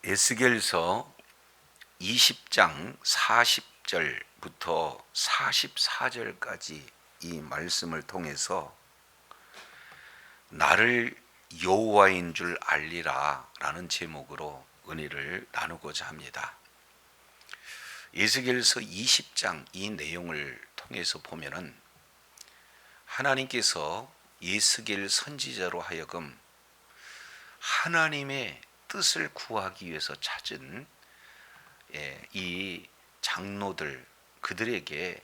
에스겔서 20장 40절부터 44절까지 이 말씀을 통해서 나를 여호와인 줄 알리라 라는 제목으로 은혜를 나누고자 합니다. 에스겔서 20장 이 내용을 통해서 보면은 하나님께서 에스겔 선지자로 하여금 하나님의 뜻을 구하기 위해서 찾은 이 장로들, 그들에게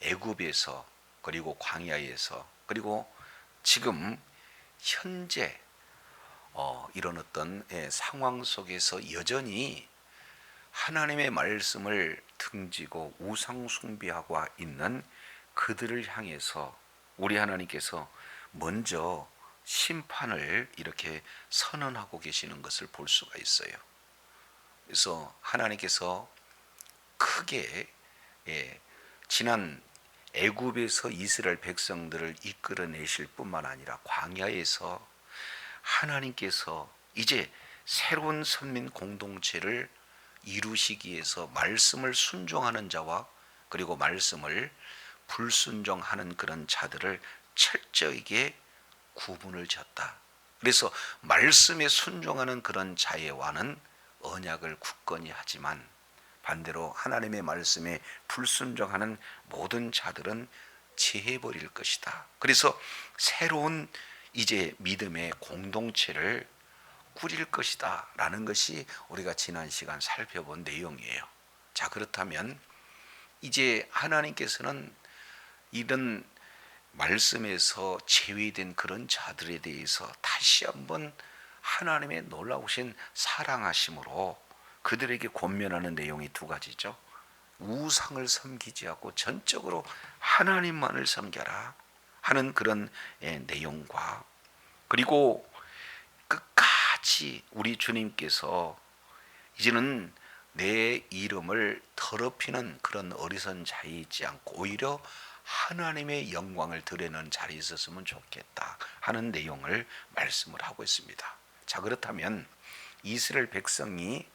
애굽에서 그리고 광야에서 그리고 지금 현재 이런 어떤 상황 속에서 여전히 하나님의 말씀을 등지고 우상 숭배하고 있는 그들을 향해서 우리 하나님께서 먼저 심판을 이렇게 선언하고 계시는 것을 볼 수가 있어요. 그래서 하나님께서 크게 지난 애굽에서 이스라엘 백성들을 이끌어내실 뿐만 아니라 광야에서 하나님께서 이제 새로운 선민 공동체를 이루시기 위해서 말씀을 순종하는 자와 그리고 말씀을 불순종하는 그런 자들을 철저하게 구분을 졌다. 그래서 말씀에 순종하는 그런 자와는 언약을 굳건히 하지만 반대로 하나님의 말씀에 불순종하는 모든 자들은 제해버릴 것이다. 그래서 새로운 이제 믿음의 공동체를 꾸릴 것이다 라는 것이 우리가 지난 시간 살펴본 내용이에요. 자, 그렇다면 이제 하나님께서는 이런 말씀에서 제외된 그런 자들에 대해서 다시 한번 하나님의 놀라우신 사랑하심으로 그들에게 권면하는 내용이 두 가지죠. 우상을 섬기지 않고 전적으로 하나님만을 섬겨라 하는 그런 내용과, 그리고 끝까지 우리 주님께서 이제는 내 이름을 더럽히는 그런 어리석은 자에 있지 않고 오히려 하나님의 영광을 드러내는 자리에 있었으면 좋겠다 하는 내용을 말씀을 하고 있습니다. 자, 그렇다면 이스라엘 백성이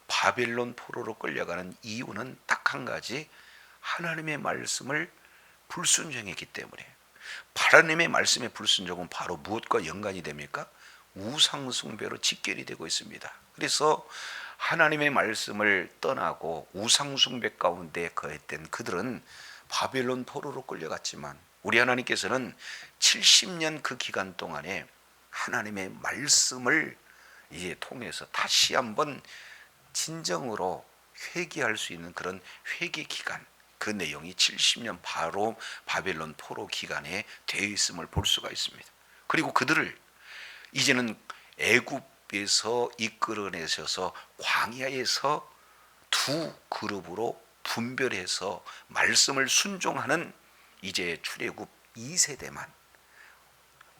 바벨론 포로로 끌려가는 이유는 딱 한 가지, 하나님의 말씀을 불순종했기 때문에. 하나님의 말씀의 불순종은 바로 무엇과 연관이 됩니까? 우상 숭배로 직결이 되고 있습니다. 그래서 하나님의 말씀을 떠나고 우상 숭배 가운데 거했던 그들은 바벨론 포로로 끌려갔지만 우리 하나님께서는 70년 그 기간 동안에 하나님의 말씀을 이제 통해서 다시 한번 진정으로 회개할 수 있는 그런 회개 기간, 그 내용이 70년 바로 바벨론 포로 기간에 되어 있음을 볼 수가 있습니다. 그리고 그들을 이제는 애굽에서 이끌어내셔서 광야에서 두 그룹으로 분별해서 말씀을 순종하는 이제 출애굽 2세대만,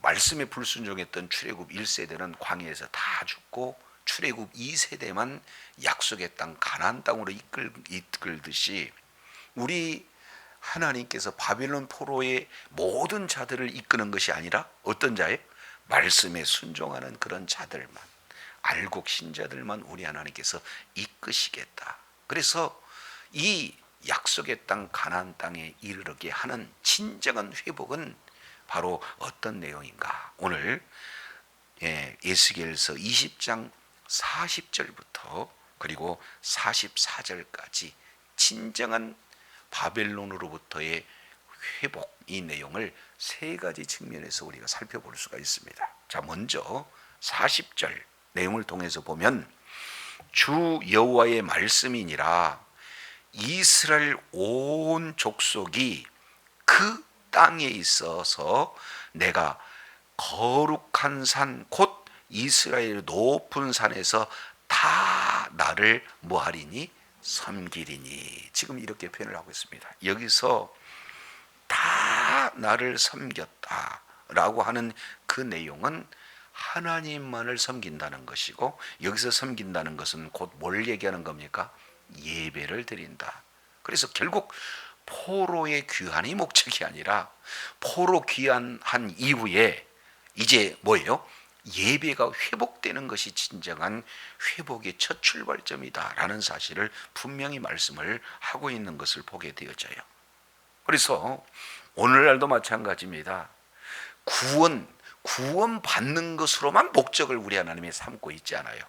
말씀에 불순종했던 출애굽 1세대는 광야에서 다 죽고 출애굽 2세대만 약속의 땅 가나안 땅으로 이끌듯이 우리 하나님께서 바벨론 포로의 모든 자들을 이끄는 것이 아니라 어떤 자예요? 말씀에 순종하는 그런 자들만, 알곡 신자들만 우리 하나님께서 이끄시겠다. 그래서 이 약속의 땅 가나안 땅에 이르게 하는 진정한 회복은 바로 어떤 내용인가? 오늘 에스겔서 20장 40절부터 그리고 44절까지 진정한 바벨론으로부터의 회복, 이 내용을 세 가지 측면에서 우리가 살펴볼 수가 있습니다. 자, 먼저 40절 내용을 통해서 보면 주 여호와의 말씀이니라 이스라엘 온 족속이 그 땅에 있어서 내가 거룩한 산 곧 이스라엘 높은 산에서 다 나를 뭐하리니? 섬기리니. 지금 이렇게 표현을 하고 있습니다. 여기서 다 나를 섬겼다 라고 하는 그 내용은 하나님만을 섬긴다는 것이고, 여기서 섬긴다는 것은 곧 뭘 얘기하는 겁니까? 예배를 드린다. 그래서 결국 포로의 귀환이 목적이 아니라 포로 귀환한 이후에 이제 뭐예요? 예배가 회복되는 것이 진정한 회복의 첫 출발점이다라는 사실을 분명히 말씀을 하고 있는 것을 보게 되어져요. 그래서 오늘날도 마찬가지입니다. 구원 받는 것으로만 목적을 우리 하나님이 삼고 있지 않아요.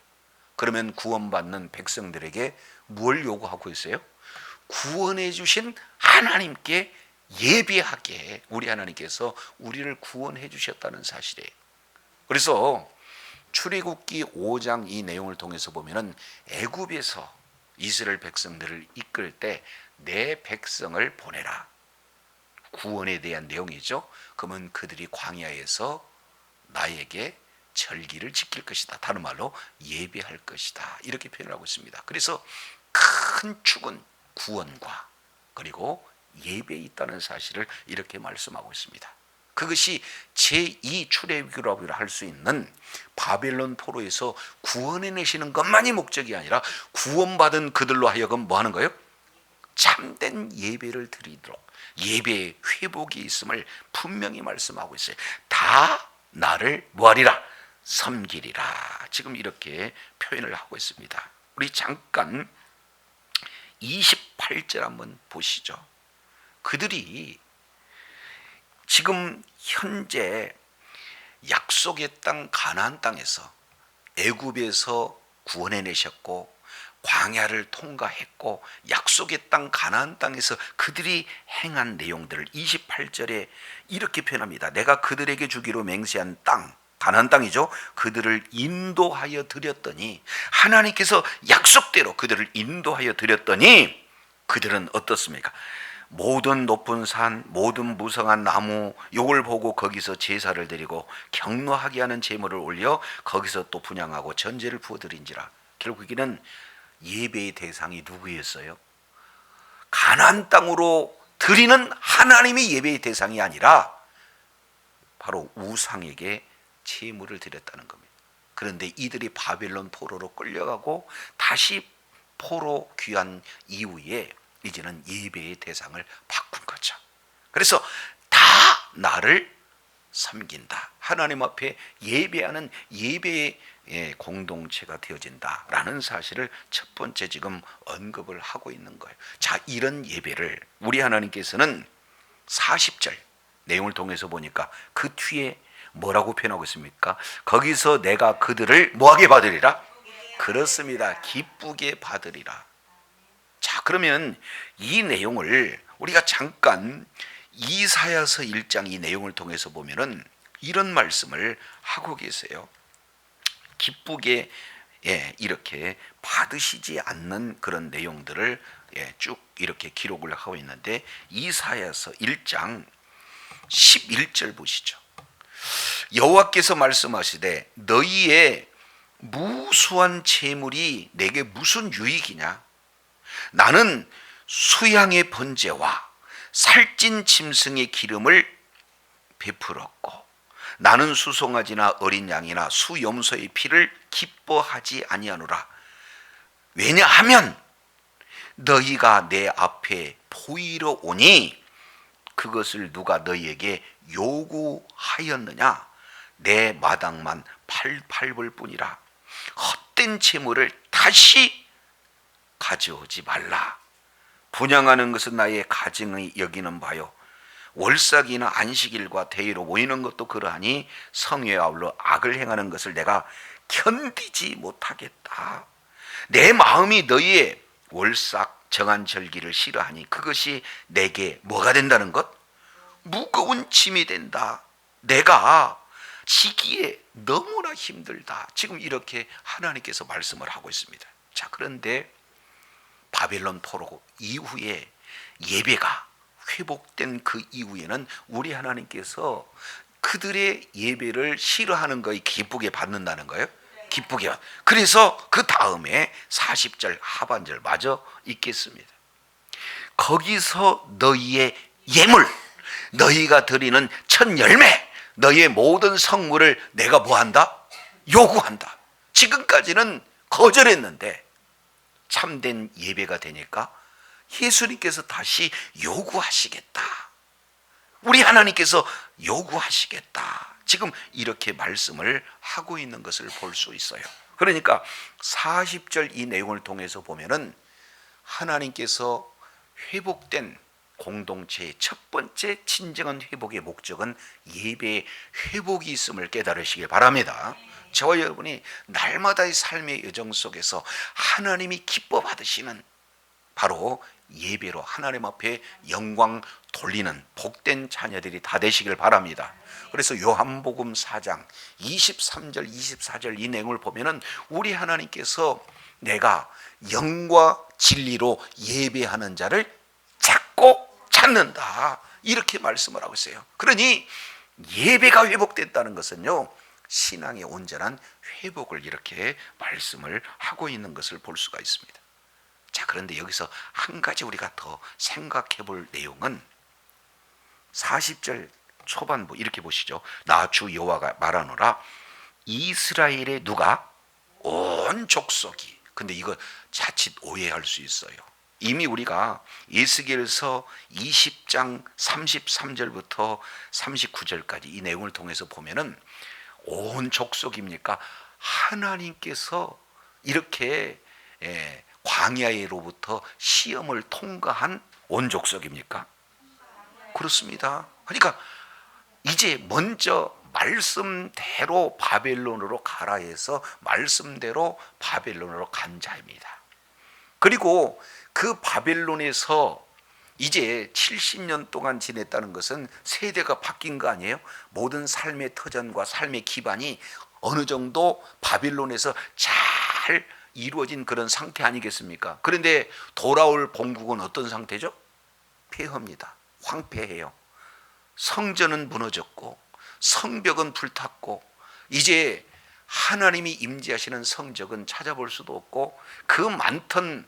그러면 구원받는 백성들에게 뭘 요구하고 있어요? 구원해 주신 하나님께 예배하게 우리 하나님께서 우리를 구원해 주셨다는 사실이에요. 그래서 출애굽기 5장 이 내용을 통해서 보면은 애굽에서 이스라엘 백성들을 이끌 때 내 백성을 보내라. 구원에 대한 내용이죠. 그러면 그들이 광야에서 나에게 절기를 지킬 것이다. 다른 말로 예배할 것이다. 이렇게 표현을 하고 있습니다. 그래서 큰 축은 구원과 그리고 예배에 있다는 사실을 이렇게 말씀하고 있습니다. 그것이 제2 출애굽기라고 할 수 있는 바벨론 포로에서 구원해내시는 것만이 목적이 아니라 구원받은 그들로 하여금 뭐 하는 거예요? 참된 예배를 드리도록 예배의 회복이 있음을 분명히 말씀하고 있어요. 다 나를 뭐하리라? 섬기리라. 지금 이렇게 표현을 하고 있습니다. 우리 잠깐 28절 한번 보시죠. 그들이 지금 현재 약속의 땅 가나안 땅에서 애굽에서 구원해내셨고 광야를 통과했고 약속의 땅 가나안 땅에서 그들이 행한 내용들을 28절에 이렇게 표현합니다. 내가 그들에게 주기로 맹세한 땅, 가나안 땅이죠. 그들을 인도하여 드렸더니 하나님께서 약속대로 그들을 인도하여 드렸더니 그들은 어떻습니까? 모든 높은 산, 모든 무성한 나무 요걸 보고 거기서 제사를 드리고 경노하게 하는 제물을 올려 거기서 또 분향하고 전제를 부어드린지라. 결국에는 예배의 대상이 누구였어요? 가나안 땅으로 드리는 하나님이 예배의 대상이 아니라 바로 우상에게 제물을 드렸다는 겁니다. 그런데 이들이 바벨론 포로로 끌려가고 다시 포로 귀환 이후에 이제는 예배의 대상을 바꾼 거죠. 그래서 다 나를 섬긴다. 하나님 앞에 예배하는 예배의 공동체가 되어진다라는 사실을 첫 번째 지금 언급을 하고 있는 거예요. 자, 이런 예배를 우리 하나님께서는 40절 내용을 통해서 보니까 그 뒤에 뭐라고 표현하고 있습니까? 거기서 내가 그들을 뭐하게 받으리라? 그렇습니다. 기쁘게 받으리라. 자, 그러면 이 내용을 우리가 잠깐 이사야서 1장 이 내용을 통해서 보면은 이런 말씀을 하고 계세요. 기쁘게 이렇게 받으시지 않는 그런 내용들을 쭉 이렇게 기록을 하고 있는데 이사야서 1장 11절 보시죠. 여호와께서 말씀하시되 너희의 무수한 재물이 내게 무슨 유익이냐? 나는 수양의 번제와 살찐 짐승의 기름을 베풀었고 나는 수송아지나 어린 양이나 수염소의 피를 기뻐하지 아니하노라. 왜냐하면 너희가 내 앞에 보이러 오니 그것을 누가 너희에게 요구하였느냐? 내 마당만 밟을 뿐이라. 헛된 재물을 다시 가져오지 말라. 분향하는 것은 나의 가증의 여기는 바요. 월삭이나 안식일과 대의로 모이는 것도 그러하니 성회에 아울러 악을 행하는 것을 내가 견디지 못하겠다. 내 마음이 너희의 월삭 정한 절기를 싫어하니 그것이 내게 뭐가 된다는 것? 무거운 짐이 된다. 내가 지기에 너무나 힘들다. 지금 이렇게 하나님께서 말씀을 하고 있습니다. 자, 그런데 바벨론 포로 이후에 예배가 회복된 그 이후에는 우리 하나님께서 그들의 예배를 싫어하는 거에 기쁘게 받는다는 거예요. 기쁘게. 그래서 그 다음에 40절 하반절 마저 읽겠습니다. 거기서 너희의 예물, 너희가 드리는 첫 열매, 너희의 모든 성물을 내가 뭐한다? 요구한다. 지금까지는 거절했는데 참된 예배가 되니까 예수님께서 다시 요구하시겠다. 우리 하나님께서 요구하시겠다. 지금 이렇게 말씀을 하고 있는 것을 볼 수 있어요. 그러니까 40절 이 내용을 통해서 보면은 하나님께서 회복된 공동체의 첫 번째 진정한 회복의 목적은 예배의 회복이 있음을 깨달으시길 바랍니다. 저와 여러분이 날마다의 삶의 여정 속에서 하나님이 기뻐 받으시는 바로 예배로 하나님 앞에 영광 돌리는 복된 자녀들이 다 되시길 바랍니다. 그래서 요한복음 4장 23절 24절 이 내용을 보면은 우리 하나님께서 내가 영과 진리로 예배하는 자를 찾고 찾는다, 이렇게 말씀을 하고 있어요. 그러니 예배가 회복됐다는 것은요, 신앙의 온전한 회복을 이렇게 말씀을 하고 있는 것을 볼 수가 있습니다. 자, 그런데 여기서 한 가지 우리가 더 생각해 볼 내용은 40절 초반부 이렇게 보시죠. 나 주 여호와가 말하노라 이스라엘의 누가 온 족속이. 근데 이거 자칫 오해할 수 있어요. 이미 우리가 에스겔서 20장 33절부터 39절까지 이 내용을 통해서 보면은 온 족속입니까? 하나님께서 이렇게 광야로부터 시험을 통과한 온 족속입니까? 그렇습니다. 그러니까 이제 먼저 말씀대로 바벨론으로 가라 해서 말씀대로 바벨론으로 간 자입니다. 그리고 그 바벨론에서 이제 70년 동안 지냈다는 것은 세대가 바뀐 거 아니에요? 모든 삶의 터전과 삶의 기반이 어느 정도 바벨론에서 잘 이루어진 그런 상태 아니겠습니까? 그런데 돌아올 본국은 어떤 상태죠? 폐허입니다. 황폐해요. 성전은 무너졌고 성벽은 불탔고 이제 하나님이 임재하시는 성적은 찾아볼 수도 없고 그 많던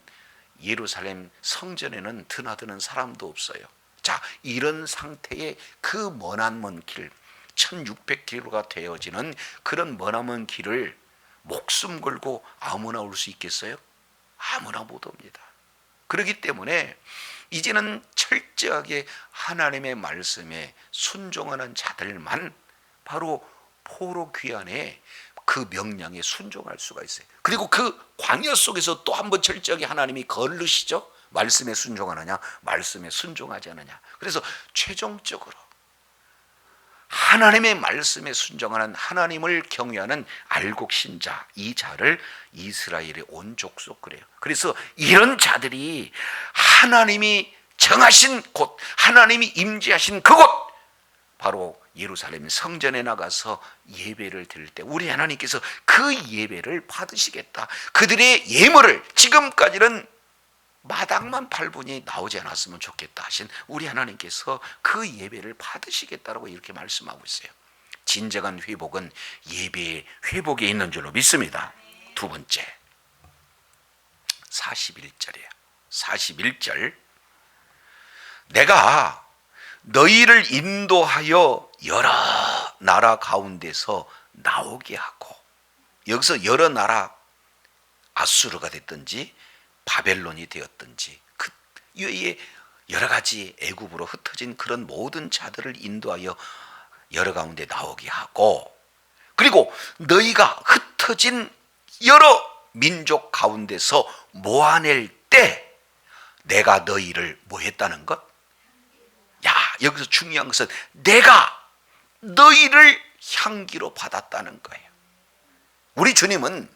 예루살렘 성전에는 드나드는 사람도 없어요. 자, 이런 상태의 그 머나먼 길, 1600km가 되어지는 그런 머나먼 길을 목숨 걸고 아무나 올 수 있겠어요? 아무나 못 옵니다. 그렇기 때문에 이제는 철저하게 하나님의 말씀에 순종하는 자들만 바로 포로 귀환의 그 명령에 순종할 수가 있어요. 그리고 그 광야 속에서 또 한 번 철저하게 하나님이 거르시죠. 말씀에 순종하느냐, 말씀에 순종하지 않느냐. 그래서 최종적으로 하나님의 말씀에 순종하는, 하나님을 경외하는 알곡 신자, 이 자를 이스라엘의 온 족속 그래요. 그래서 이런 자들이 하나님이 정하신 곳, 하나님이 임재하신 그곳, 바로 예루살렘 성전에 나가서 예배를 드릴 때 우리 하나님께서 그 예배를 받으시겠다. 그들의 예물을, 지금까지는 마당만 발분이 나오지 않았으면 좋겠다 하신 우리 하나님께서 그 예배를 받으시겠다라고 이렇게 말씀하고 있어요. 진정한 회복은 예배의 회복에 있는 줄로 믿습니다. 두 번째 41절이에요. 41절, 내가 너희를 인도하여 여러 나라 가운데서 나오게 하고, 여기서 여러 나라, 아수르가 됐든지 바벨론이 되었든지 그 위에 여러 가지 애굽으로 흩어진 그런 모든 자들을 인도하여 여러 가운데 나오게 하고, 그리고 너희가 흩어진 여러 민족 가운데서 모아낼 때 내가 너희를 뭐 했다는 것? 야, 여기서 중요한 것은 내가 너희를 향기로 받았다는 거예요. 우리 주님은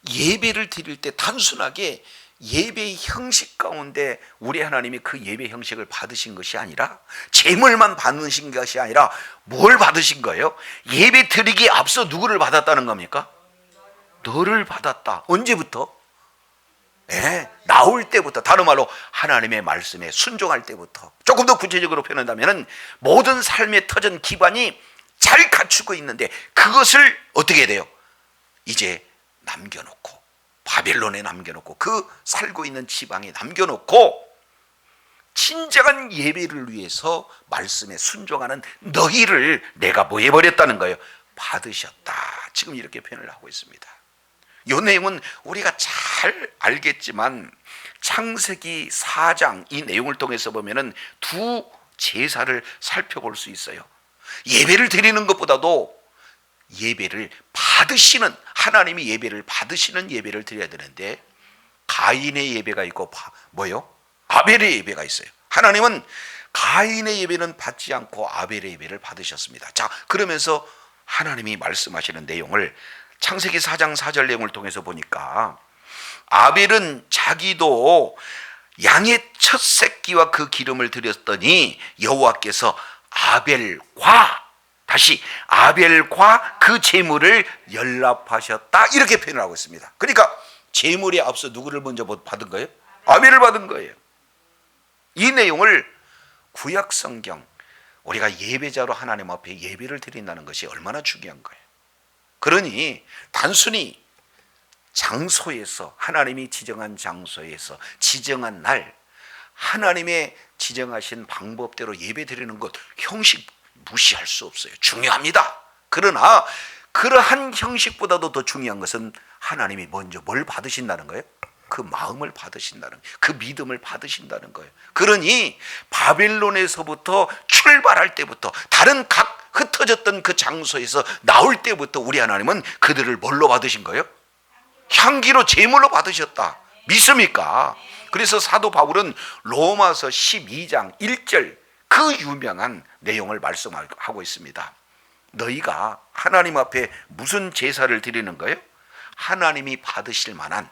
예배를 드릴 때 단순하게 예배의 형식 가운데 우리 하나님이 그 예배 형식을 받으신 것이 아니라, 제물만 받으신 것이 아니라 뭘 받으신 거예요? 예배 드리기에 앞서 누구를 받았다는 겁니까? 너를 받았다. 언제부터? 나올 때부터. 다른 말로 하나님의 말씀에 순종할 때부터. 조금 더 구체적으로 표현한다면 모든 삶의 터전 기반이 잘 갖추고 있는데 그것을 어떻게 해야 돼요? 이제 남겨놓고, 바벨론에 남겨놓고, 그 살고 있는 지방에 남겨놓고 진정한 예배를 위해서 말씀에 순종하는 너희를 내가 뭐 해버렸다는 거예요? 받으셨다. 지금 이렇게 표현을 하고 있습니다. 이 내용은 우리가 잘 알겠지만 창세기 4장 이 내용을 통해서 보면은 두 제사를 살펴볼 수 있어요. 예배를 드리는 것보다도 예배를 받으시는, 하나님이 예배를 받으시는 예배를 드려야 되는데, 가인의 예배가 있고 뭐요? 아벨의 예배가 있어요. 하나님은 가인의 예배는 받지 않고 아벨의 예배를 받으셨습니다. 자, 그러면서 하나님이 말씀하시는 내용을 창세기 4장 4절 내용을 통해서 보니까, 아벨은 자기도 양의 첫 새끼와 그 기름을 드렸더니 여호와께서 아벨과 그 제물을 연락하셨다, 이렇게 표현을 하고 있습니다. 그러니까 제물에 앞서 누구를 먼저 받은 거예요? 아벨을 받은 거예요. 이 내용을 구약 성경, 우리가 예배자로 하나님 앞에 예배를 드린다는 것이 얼마나 중요한 거예요. 그러니 단순히 장소에서, 하나님이 지정한 장소에서 지정한 날 하나님의 지정하신 방법대로 예배 드리는 것, 형식 무시할 수 없어요. 중요합니다. 그러나 그러한 형식보다도 더 중요한 것은 하나님이 먼저 뭘 받으신다는 거예요? 그 마음을 받으신다는 거예요. 그 믿음을 받으신다는 거예요. 그러니 바벨론에서부터 출발할 때부터, 다른 각 흩어졌던 그 장소에서 나올 때부터 우리 하나님은 그들을 뭘로 받으신 거예요? 향기로, 제물로 받으셨다. 믿습니까? 그래서 사도 바울은 로마서 12장 1절 그 유명한 내용을 말씀하고 있습니다. 너희가 하나님 앞에 무슨 제사를 드리는 거예요? 하나님이 받으실 만한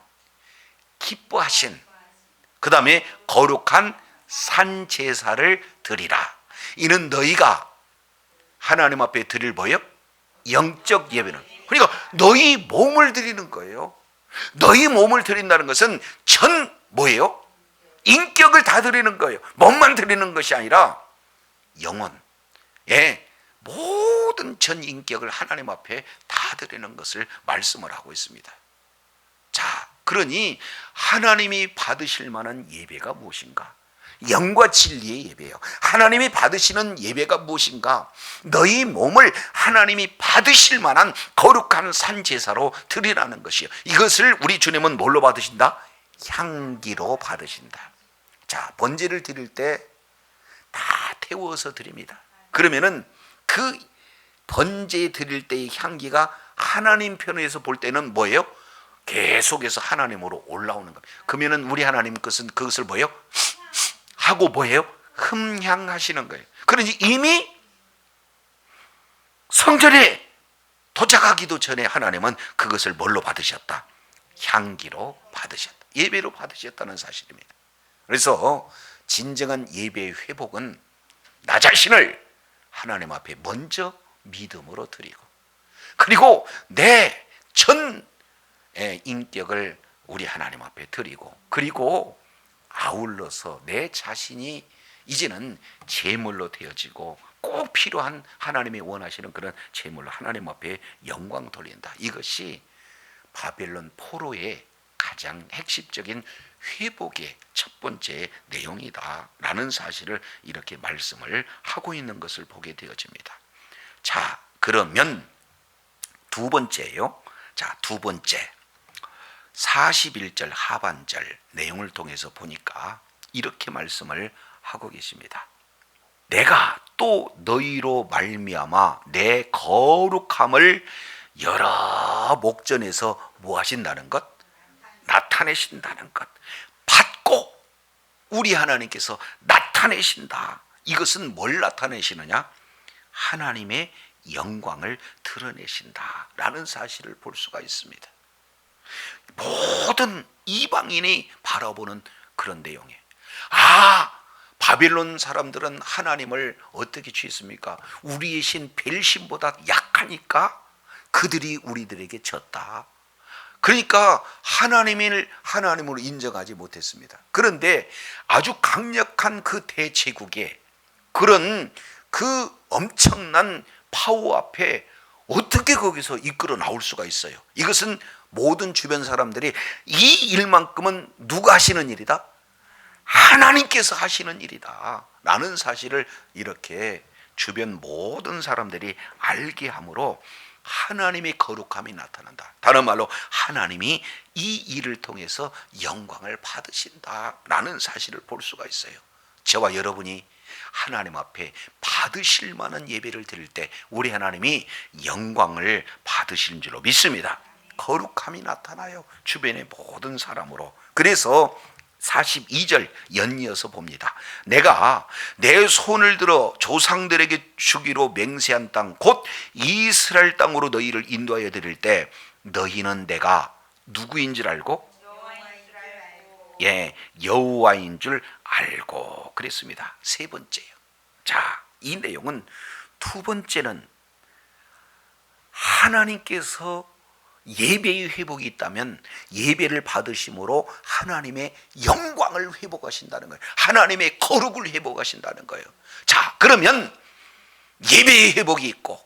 기뻐하신, 그 다음에 거룩한 산 제사를 드리라. 이는 너희가 하나님 앞에 드릴 뭐예요? 영적 예배는, 그러니까 너희 몸을 드리는 거예요. 너희 몸을 드린다는 것은 전 뭐예요? 인격을 다 드리는 거예요. 몸만 드리는 것이 아니라 영혼, 모든 전 인격을 하나님 앞에 다 드리는 것을 말씀을 하고 있습니다. 자, 그러니 하나님이 받으실 만한 예배가 무엇인가? 영과 진리의 예배예요. 하나님이 받으시는 예배가 무엇인가? 너희 몸을 하나님이 받으실 만한 거룩한 산제사로 드리라는 것이요. 이것을 우리 주님은 뭘로 받으신다? 향기로 받으신다. 자, 번제를 드릴 때 다 태워서 드립니다. 그러면은 그 번제 드릴 때의 향기가 하나님 편에서 볼 때는 뭐예요? 계속해서 하나님으로 올라오는 겁니다. 그러면은 우리 하나님 것은 그것을 뭐예요? 하고 뭐예요? 흠향하시는 거예요. 그러니 이미 성전에 도착하기도 전에 하나님은 그것을 뭘로 받으셨다? 향기로 받으셨다. 예배로 받으셨다는 사실입니다. 그래서 진정한 예배의 회복은 나 자신을 하나님 앞에 먼저 믿음으로 드리고, 그리고 내 전 인격을 우리 하나님 앞에 드리고, 그리고 아울러서 내 자신이 이제는 제물로 되어지고 꼭 필요한, 하나님이 원하시는 그런 제물로 하나님 앞에 영광 돌린다. 이것이 바벨론 포로의 가장 핵심적인 회복의 첫 번째 내용이다 라는 사실을 이렇게 말씀을 하고 있는 것을 보게 되어집니다. 자, 그러면 두 번째요. 자, 두 번째 41절 하반절 내용을 통해서 보니까 이렇게 말씀을 하고 계십니다. 내가 또 너희로 말미암아 내 거룩함을 여러 목전에서 뭐 하신다는 것? 나타내신다는 것. 받고 우리 하나님께서 나타내신다. 이것은 뭘 나타내시느냐? 하나님의 영광을 드러내신다라는 사실을 볼 수가 있습니다. 모든 이방인이 바라보는 그런 내용이에요. 바벨론 사람들은 하나님을 어떻게 취했습니까? 우리의 신 벨신보다 약하니까 그들이 우리들에게 졌다. 그러니까 하나님으로 인정하지 못했습니다. 그런데 아주 강력한 그 대제국의 그런 그 엄청난 파워 앞에 어떻게 거기서 이끌어 나올 수가 있어요? 이것은 모든 주변 사람들이 이 일만큼은 누가 하시는 일이다? 하나님께서 하시는 일이다 라는 사실을 이렇게 주변 모든 사람들이 알게 함으로 하나님의 거룩함이 나타난다. 다른 말로 하나님이 이 일을 통해서 영광을 받으신다라는 사실을 볼 수가 있어요. 저와 여러분이 하나님 앞에 받으실 만한 예배를 드릴 때 우리 하나님이 영광을 받으실 줄로 믿습니다. 거룩함이 나타나요, 주변의 모든 사람으로. 그래서 42절 연이어서 봅니다. 내가 내 손을 들어 조상들에게 주기로 맹세한 땅 곧 이스라엘 땅으로 너희를 인도하여 드릴 때 너희는 내가 누구인 줄 알고? 예, 여호와인 줄 알고 그랬습니다. 세 번째요. 자, 이 내용은 두 번째는 하나님께서 예배의 회복이 있다면 예배를 받으심으로 하나님의 영광을 회복하신다는 거예요. 하나님의 거룩을 회복하신다는 거예요. 자, 그러면 예배의 회복이 있고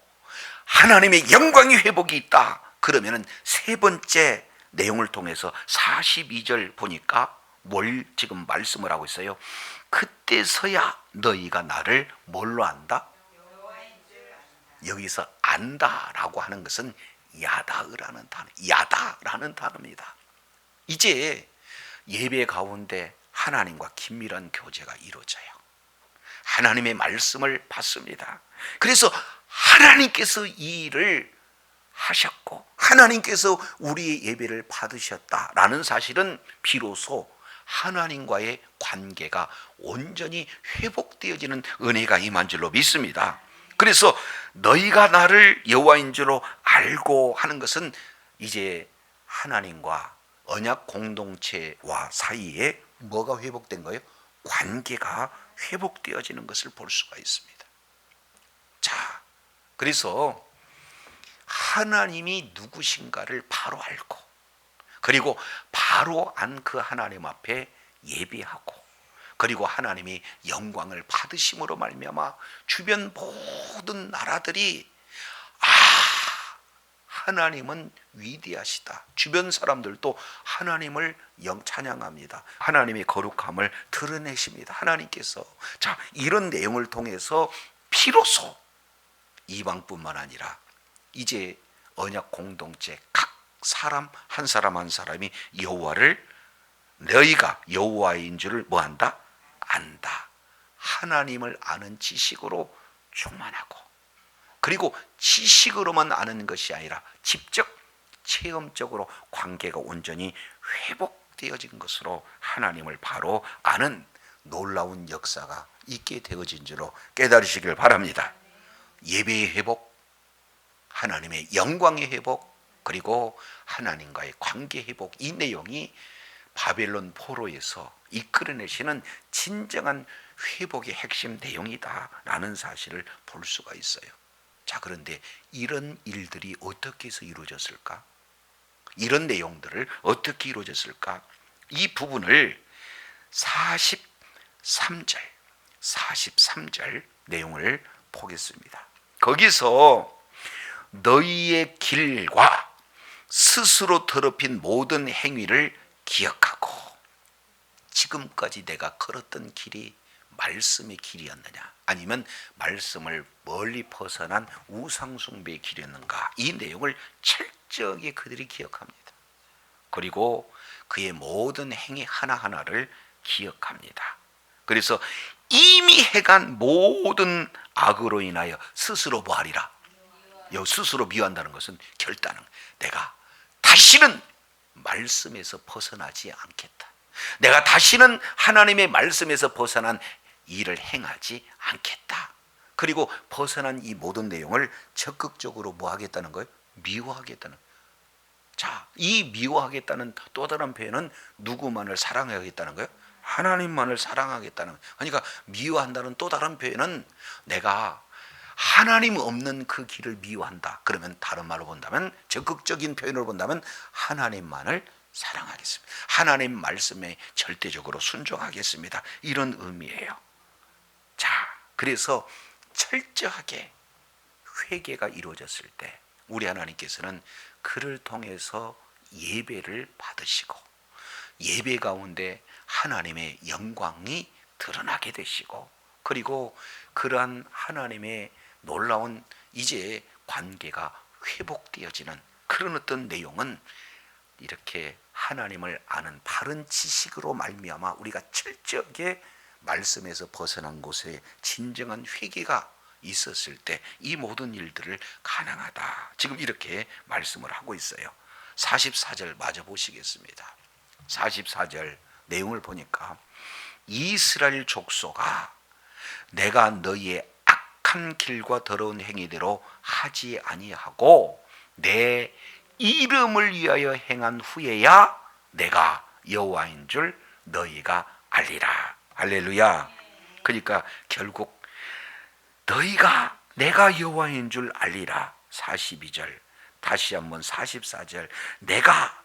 하나님의 영광의 회복이 있다. 그러면 세 번째 내용을 통해서 42절 보니까 뭘 지금 말씀을 하고 있어요? 그때서야 너희가 나를 뭘로 안다? 여기서 안다라고 하는 것은 야다라는 단어, 야다라는 단어입니다. 이제 예배 가운데 하나님과 긴밀한 교제가 이루어져요. 하나님의 말씀을 받습니다. 그래서 하나님께서 이 일을 하셨고 하나님께서 우리의 예배를 받으셨다라는 사실은 비로소 하나님과의 관계가 온전히 회복되어지는 은혜가 임한 줄로 믿습니다. 그래서 너희가 나를 여호와인 줄로 알고 하는 것은 이제 하나님과 언약 공동체와 사이에 뭐가 회복된 거예요? 관계가 회복되어지는 것을 볼 수가 있습니다. 자, 그래서 하나님이 누구신가를 바로 알고 그리고 바로 안 그 하나님 앞에 예배하고 그리고 하나님이 영광을 받으심으로 말미암아 주변 모든 나라들이 하나님은 위대하시다. 주변 사람들도 하나님을 찬양합니다. 하나님의 거룩함을 드러내십니다. 하나님께서 자, 이런 내용을 통해서 비로소 이방뿐만 아니라 이제 언약 공동체 각 사람 한 사람 한 사람이 여호와를 너희가 여호와인 줄을 뭐한다? 안다. 하나님을 아는 지식으로 충만하고 그리고 지식으로만 아는 것이 아니라 직접 체험적으로 관계가 온전히 회복되어진 것으로 하나님을 바로 아는 놀라운 역사가 있게 되어진 줄로 깨달으시길 바랍니다. 예배의 회복, 하나님의 영광의 회복, 그리고 하나님과의 관계 회복, 이 내용이 바벨론 포로에서 이끌어내시는 진정한 회복의 핵심 내용이다라는 사실을 볼 수가 있어요. 자, 그런데 이런 일들이 어떻게 해서 이루어졌을까? 이런 내용들을 어떻게 이루어졌을까? 이 부분을 43절 내용을 보겠습니다. 거기서 너희의 길과 스스로 더럽힌 모든 행위를 기억하고 지금까지 내가 걸었던 길이 말씀의 길이었느냐 아니면 말씀을 멀리 벗어난 우상숭배의 길이었는가, 이 내용을 철저하게 그들이 기억합니다. 그리고 그의 모든 행위 하나하나를 기억합니다. 그래서 이미 해간 모든 악으로 인하여 스스로 뭐하리라? 스스로 미워한다는 것은 결단은 내가 다시는 말씀에서 벗어나지 않겠다. 내가 다시는 하나님의 말씀에서 벗어난 일을 행하지 않겠다. 그리고 벗어난 이 모든 내용을 적극적으로 뭐 하겠다는 거예요? 미워하겠다는. 자, 이 미워하겠다는 또 다른 표현은 누구만을 사랑하겠다는 거예요? 하나님만을 사랑하겠다는. 그러니까 미워한다는 또 다른 표현은 내가 하나님 없는 그 길을 미워한다. 그러면 다른 말로 본다면, 적극적인 표현으로 본다면 하나님만을 사랑하겠습니다. 하나님 말씀에 절대적으로 순종하겠습니다. 이런 의미예요. 자, 그래서 철저하게 회개가 이루어졌을 때 우리 하나님께서는 그를 통해서 예배를 받으시고 예배 가운데 하나님의 영광이 드러나게 되시고, 그리고 그러한 하나님의 놀라운 이제 관계가 회복되어지는 그런 어떤 내용은 이렇게 하나님을 아는 바른 지식으로 말미암아 우리가 철저하게 말씀에서 벗어난 곳에 진정한 회개가 있었을 때 이 모든 일들을 가능하다. 지금 이렇게 말씀을 하고 있어요. 44절 마저 보시겠습니다. 44절 내용을 보니까 이스라엘 족속아 내가 너희의 악한 길과 더러운 행위대로 하지 아니하고 내 이름을 위하여 행한 후에야 내가 여호와인 줄 너희가 알리라. 할렐루야. 그러니까 결국 너희가 내가 여호와인 줄 알리라. 42절 다시 한번 44절 내가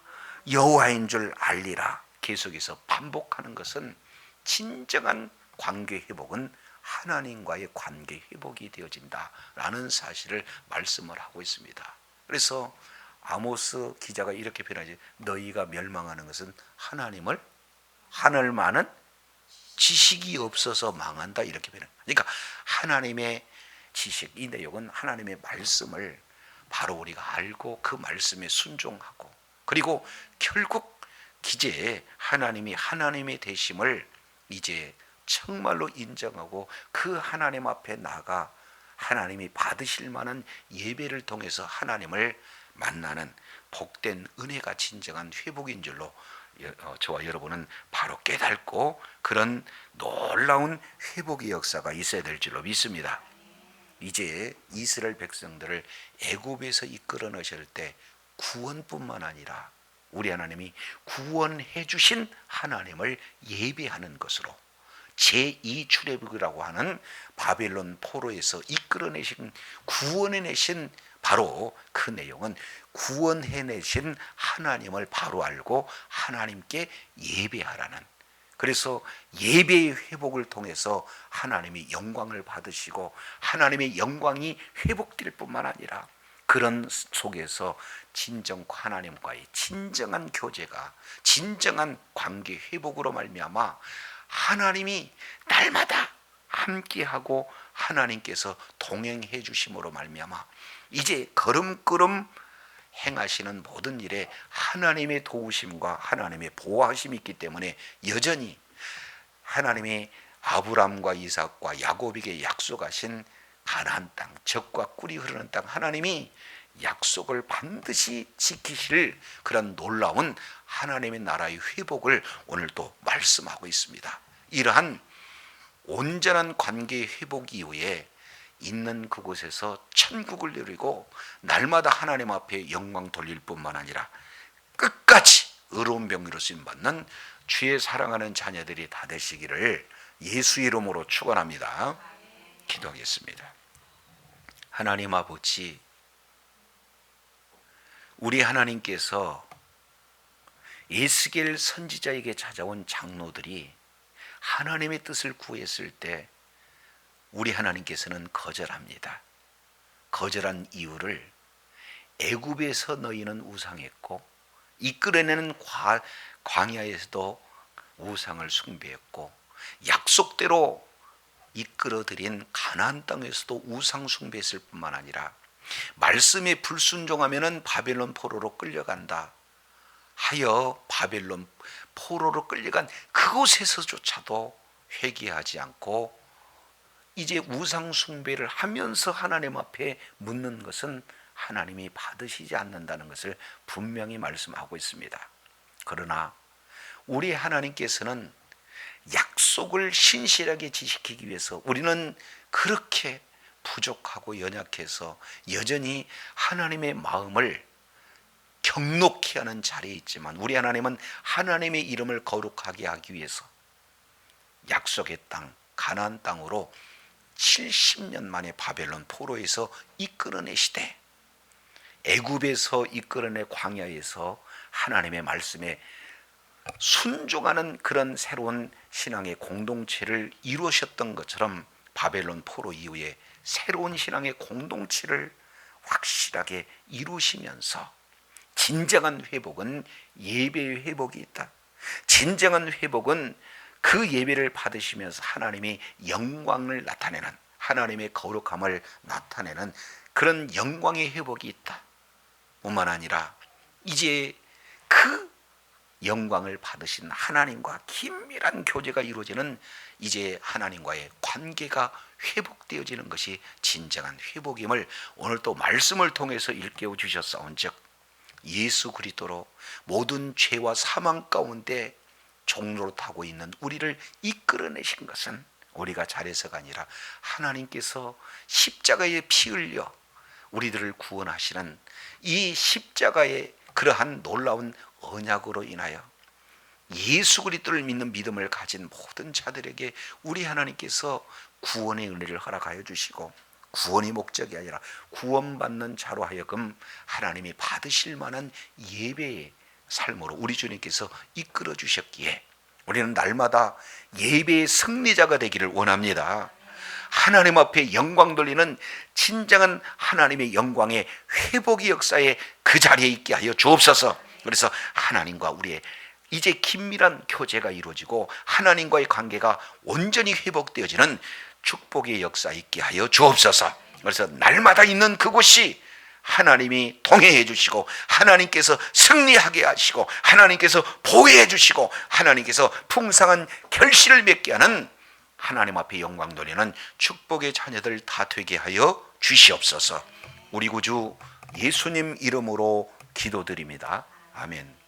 여호와인 줄 알리라. 계속해서 반복하는 것은 진정한 관계 회복은 하나님과의 관계 회복이 되어진다라는 사실을 말씀을 하고 있습니다. 그래서 아모스 기자가 이렇게 표현하지, 너희가 멸망하는 것은 하늘만은 지식이 없어서 망한다, 이렇게 표현합니다. 그러니까 하나님의 지식, 이 내용은 하나님의 말씀을 바로 우리가 알고 그 말씀에 순종하고, 그리고 결국 이제 하나님이 하나님의 되심을 이제 정말로 인정하고 그 하나님 앞에 나가 하나님이 받으실 만한 예배를 통해서 하나님을 만나는 복된 은혜가 진정한 회복인 줄로 저와 여러분은 바로 깨닫고 그런 놀라운 회복의 역사가 있어야 될 줄로 믿습니다. 이제 이스라엘 백성들을 애굽에서 이끌어 넣으실 때 구원뿐만 아니라 우리 하나님이 구원해 주신 하나님을 예배하는 것으로 제2 출애굽이라고 하는 바벨론 포로에서 이끌어내신, 구원해내신 바로 그 내용은 구원해내신 하나님을 바로 알고 하나님께 예배하라는, 그래서 예배의 회복을 통해서 하나님이 영광을 받으시고 하나님의 영광이 회복될 뿐만 아니라 그런 속에서 진정 하나님과의 진정한 교제가, 진정한 관계 회복으로 말미암아 하나님이 날마다 함께하고 하나님께서 동행해 주심으로 말미암아 이제 걸음걸음 행하시는 모든 일에 하나님의 도우심과 하나님의 보호하심이 있기 때문에 여전히 하나님이 아브람과 이삭과 야곱에게 약속하신 가나안 땅, 젖과 꿀이 흐르는 땅, 하나님이 약속을 반드시 지키실 그런 놀라운 하나님의 나라의 회복을 오늘 또 말씀하고 있습니다. 이러한 온전한 관계 회복 이후에 있는 그곳에서 천국을 누리고 날마다 하나님 앞에 영광 돌릴 뿐만 아니라 끝까지 의로운 병기로 쓰임받는 주의 사랑하는 자녀들이 다 되시기를 예수 이름으로 축원합니다. 기도하겠습니다. 하나님 아버지, 우리 하나님께서 에스겔 선지자에게 찾아온 장로들이 하나님의 뜻을 구했을 때 우리 하나님께서는 거절합니다. 거절한 이유를 애굽에서 너희는 우상했고 이끌어내는 광야에서도 우상을 숭배했고 약속대로 이끌어들인 가나안 땅에서도 우상 숭배했을 뿐만 아니라 말씀에 불순종하면 바벨론 포로로 끌려간다 하여 바벨론 포로로 끌려간 그곳에서조차도 회개하지 않고 이제 우상 숭배를 하면서 하나님 앞에 묻는 것은 하나님이 받으시지 않는다는 것을 분명히 말씀하고 있습니다. 그러나 우리 하나님께서는 약속을 신실하게 지키기 위해서 우리는 그렇게 부족하고 연약해서 여전히 하나님의 마음을 경록히 하는 자리에 있지만 우리 하나님은 하나님의 이름을 거룩하게 하기 위해서 약속의 땅 가나안 땅으로 70년 만에 바벨론 포로에서 이끌어내시되 애굽에서 이끌어내 광야에서 하나님의 말씀에 순종하는 그런 새로운 신앙의 공동체를 이루셨던 것처럼 바벨론 포로 이후에 새로운 신앙의 공동체를 확실하게 이루시면서 진정한 회복은 예배의 회복이 있다. 진정한 회복은 그 예배를 받으시면서 하나님의 영광을 나타내는, 하나님의 거룩함을 나타내는 그런 영광의 회복이 있다 뿐만 아니라 이제 그 영광을 받으신 하나님과 긴밀한 교제가 이루어지는 이제 하나님과의 관계가 회복되어지는 것이 진정한 회복임을 오늘 또 말씀을 통해서 일깨워 주셨사온즉 예수 그리스도로 모든 죄와 사망 가운데 종로로 타고 있는 우리를 이끌어내신 것은 우리가 잘해서가 아니라 하나님께서 십자가에 피 흘려 우리들을 구원하시는 이 십자가의 그러한 놀라운 언약으로 인하여 예수 그리스도를 믿는 믿음을 가진 모든 자들에게 우리 하나님께서 구원의 은혜를 허락하여 주시고, 구원이 목적이 아니라 구원받는 자로 하여금 하나님이 받으실 만한 예배의 삶으로 우리 주님께서 이끌어 주셨기에 우리는 날마다 예배의 승리자가 되기를 원합니다. 하나님 앞에 영광 돌리는 진정한 하나님의 영광의 회복의 역사에 그 자리에 있게 하여 주옵소서. 그래서 하나님과 우리의 이제 긴밀한 교제가 이루어지고 하나님과의 관계가 온전히 회복되어지는 축복의 역사 있게 하여 주옵소서. 그래서 날마다 있는 그곳이 하나님이 동행해 주시고 하나님께서 승리하게 하시고 하나님께서 보호해 주시고 하나님께서 풍성한 결실을 맺게 하는 하나님 앞에 영광 돌리는 축복의 자녀들 다 되게 하여 주시옵소서. 우리 구주 예수님 이름으로 기도드립니다. 아멘.